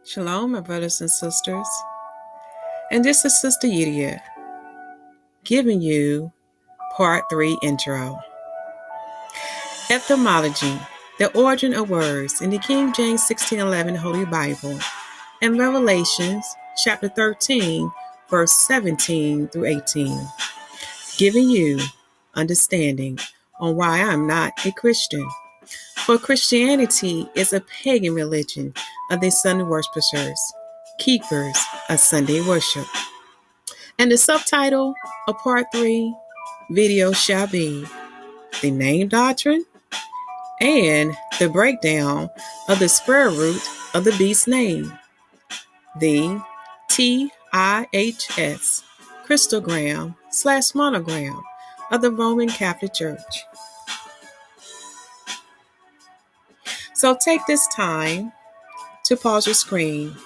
Shalom, my brothers and sisters. And this is Sister YAHUWAH giving you part 3 intro. Etymology, the origin of words in the King James 1611 Holy Bible and Revelations chapter 13, verse 17 through 18. Giving you understanding on why I'm not a Christian. For Christianity is a pagan religion of the Sunday worshipers, keepers of Sunday worship. And the subtitle of part 3 video shall be the name doctrine and the breakdown of the square root of the beast's name, the TIHS Christogram/monogram of the Roman Catholic Church. So take this time to pause your screen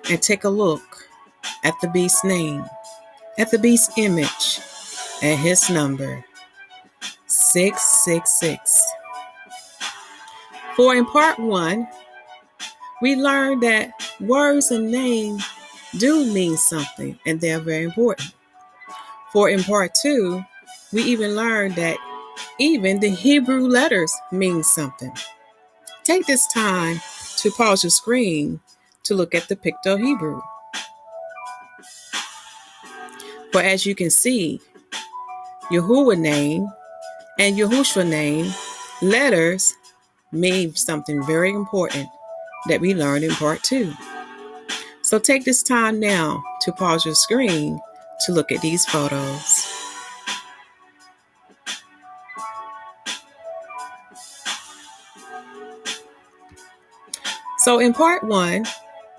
and take a look at the beast's name, at the beast's image, and his number, 666. For in part 1, we learned that words and names do mean something, and they're very important. For in part 2, we even learned that even the Hebrew letters mean something. Take this time to pause your screen to look at the Picto-Hebrew. For as you can see, YAHUWAH name and Yahushua name letters mean something very important that we learned in part 2. So take this time now to pause your screen to look at these photos. So in part 1,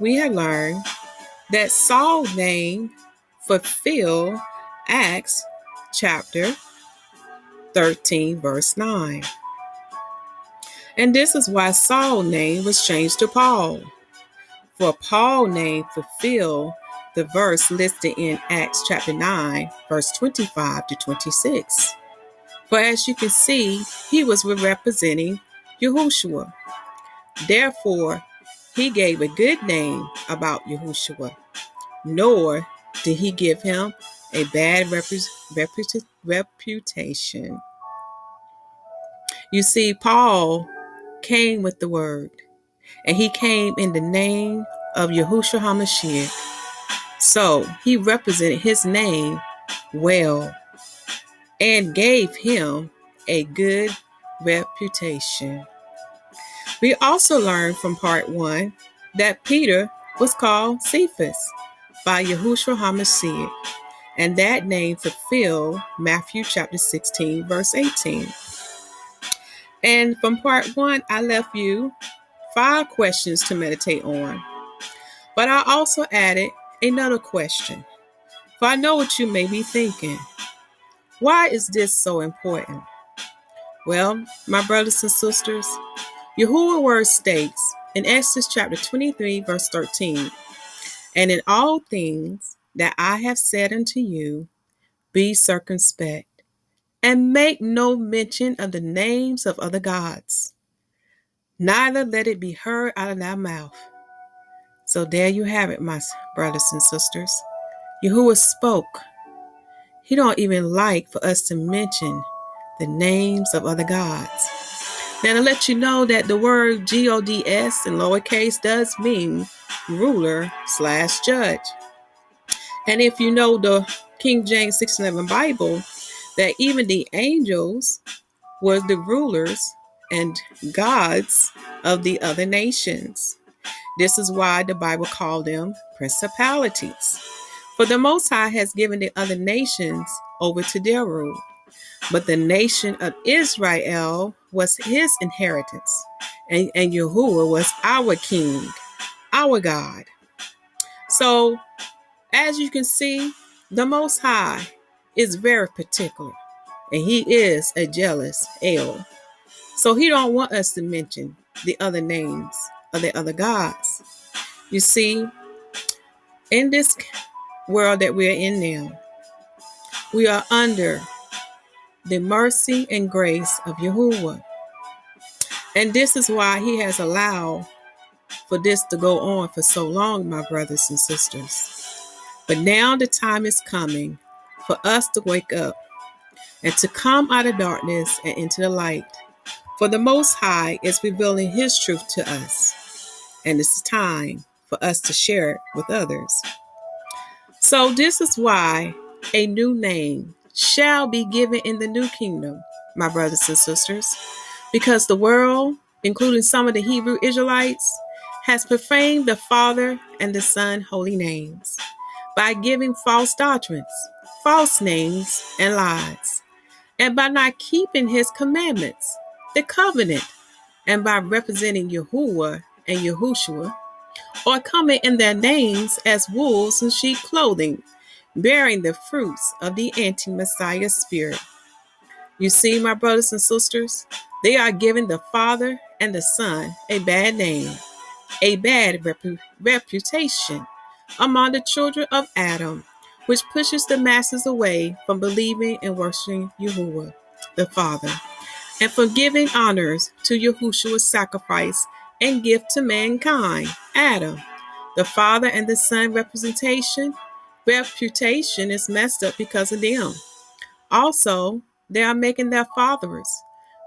we have learned that Saul's name fulfilled Acts chapter 13, verse 9. And this is why Saul's name was changed to Paul. For Paul's name fulfilled the verse listed in Acts chapter 9, verse 25 to 26. For as you can see, he was representing Yahushua. Therefore, he gave a good name about Yahushua, nor did he give him a bad reputation. You see, Paul came with the word, and he came in the name of Yahushua HaMashyah. So he represented his name well and gave him a good reputation. We also learned from part 1 that Peter was called Cephas by Yahushua HaMashyah, and that name fulfilled Matthew chapter 16, verse 18. And from part 1, I left you 5 questions to meditate on. But I also added another question. For I know what you may be thinking. Why is this so important? Well, my brothers and sisters, YAHUWAH word states in Exodus chapter 23, verse 13, and in all things that I have said unto you, be circumspect, and make no mention of the names of other gods, neither let it be heard out of thy mouth. So there you have it, my brothers and sisters. YAHUWAH spoke. He don't even like for us to mention the names of other gods. Now to let you know that the word GODS in lowercase does mean ruler/judge. And if you know the King James 1611 Bible, that even the angels were the rulers and gods of the other nations. This is why the Bible called them principalities. For the Most High has given the other nations over to their rule. But the nation of Israel was his inheritance. And YAHUWAH was our king, our God. So, as you can see, the Most High is very particular. And he is a jealous El. So he don't want us to mention the other names of the other gods. You see, in this world that we're in now, we are under the mercy and grace of YAHUWAH. And this is why he has allowed for this to go on for so long, my brothers and sisters. But now the time is coming for us to wake up and to come out of darkness and into the light. For the Most High is revealing His truth to us, and it's time for us to share it with others. So this is why a new name shall be given in the new kingdom, my brothers and sisters, because the world, including some of the Hebrew Israelites, has profaned the Father and the Son holy names by giving false doctrines, false names, and lies, and by not keeping His commandments, the covenant, and by representing Yahuwah and Yahushua, or coming in their names as wolves in sheep clothing, bearing the fruits of the anti-Messiah spirit. You see, my brothers and sisters, they are giving the Father and the Son a bad name, a bad reputation among the children of Adam, which pushes the masses away from believing and worshiping Yahuwah, the Father, and from giving honors to Yahushua's sacrifice and gift to mankind, Adam. The Father and the Son reputation is messed up because of them. Also, they are making their fathers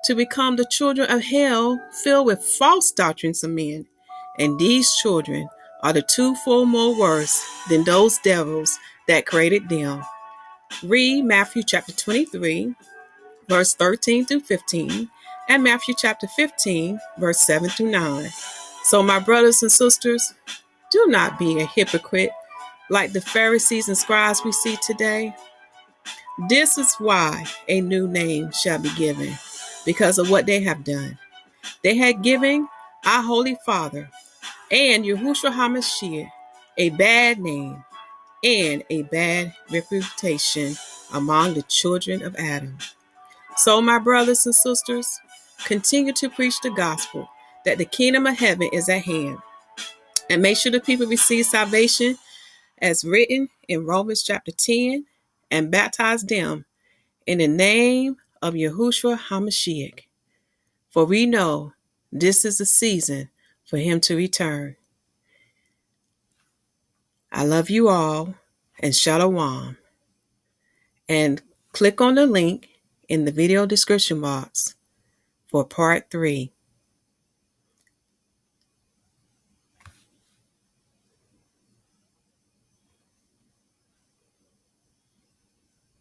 to become the children of hell filled with false doctrines of men. And these children are the twofold more worse than those devils that created them. Read Matthew chapter 23, verse 13 through 15, and Matthew chapter 15, verse 7 through 9. So, my brothers and sisters, do not be a hypocrite like the Pharisees and scribes we see today. This is why a new name shall be given, because of what they have done. They had given our Holy Father and Yahushua HaMashyah a bad name and a bad reputation among the children of Adam. So, my brothers and sisters, continue to preach the gospel that the kingdom of heaven is at hand, and make sure the people receive salvation as written in Romans chapter 10, and baptize them in the name of Yahushua HaMashyah. For we know this is the season for Him to return. I love you all, and Shalom. And click on the link in the video description box for part 3.